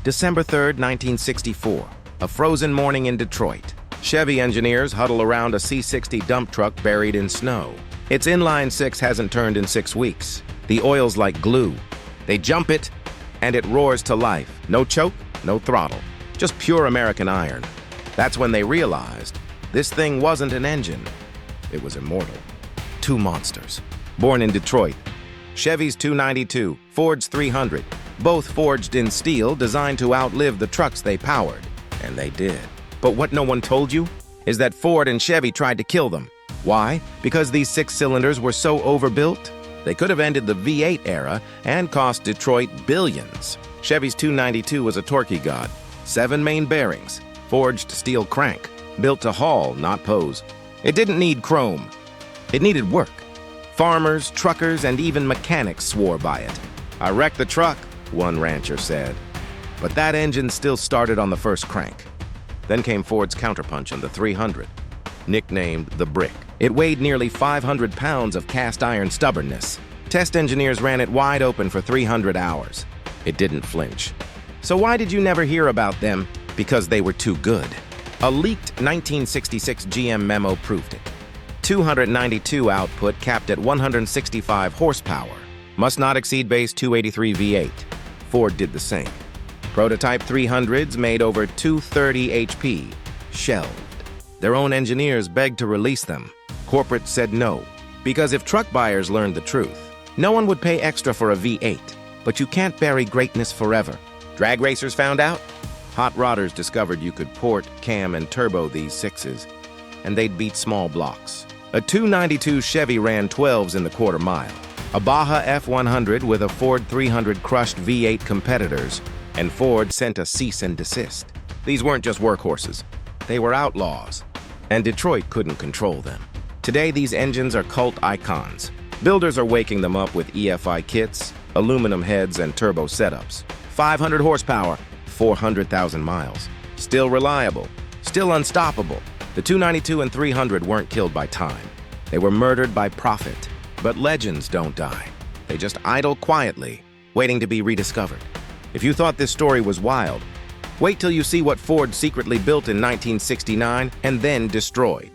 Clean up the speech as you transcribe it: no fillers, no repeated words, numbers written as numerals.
December 3rd, 1964, a frozen morning in Detroit. Chevy engineers huddle around a C60 dump truck buried in snow. Its inline-six hasn't turned in 6 weeks. The oil's like glue. They jump it, and it roars to life. No choke, no throttle, just pure American iron. That's when they realized this thing wasn't an engine. It was immortal. Two monsters, born in Detroit. Chevy's 292, Ford's 300, both forged in steel, designed to outlive the trucks they powered. And they did. But what no one told you is that Ford and Chevy tried to kill them. Why? Because these 6 cylinders were so overbuilt, they could have ended the V8 era and cost Detroit billions. Chevy's 292 was a torquey god. 7 main bearings, forged steel crank, built to haul, not pose. It didn't need chrome. It needed work. Farmers, truckers, and even mechanics swore by it. "I wrecked the truck," one rancher said. But that engine still started on the first crank. Then came Ford's counterpunch in the 300, nicknamed the Brick. It weighed nearly 500 pounds of cast iron stubbornness. Test engineers ran it wide open for 300 hours. It didn't flinch. So why did you never hear about them? Because they were too good. A leaked 1966 GM memo proved it. 292 output capped at 165 horsepower. Must not exceed base 283 V8. Ford did the same. Prototype 300s made over 230 HP. Shelved. Their own engineers begged to release them. Corporate said no. Because if truck buyers learned the truth, no one would pay extra for a V8. But you can't bury greatness forever. Drag racers found out? Hot rodders discovered you could port, cam, and turbo these 6s, and they'd beat small blocks. A 292 Chevy ran 12s in the quarter mile. A Baja F100 with a Ford 300 crushed V8 competitors, and Ford sent a cease and desist. These weren't just workhorses. They were outlaws, and Detroit couldn't control them. Today, these engines are cult icons. Builders are waking them up with EFI kits, aluminum heads, and turbo setups. 500 horsepower, 400,000 miles. Still reliable, still unstoppable. The 292 and 300 weren't killed by time. They were murdered by profit. But legends don't die. They just idle quietly, waiting to be rediscovered. If you thought this story was wild, wait till you see what Ford secretly built in 1969 and then destroyed.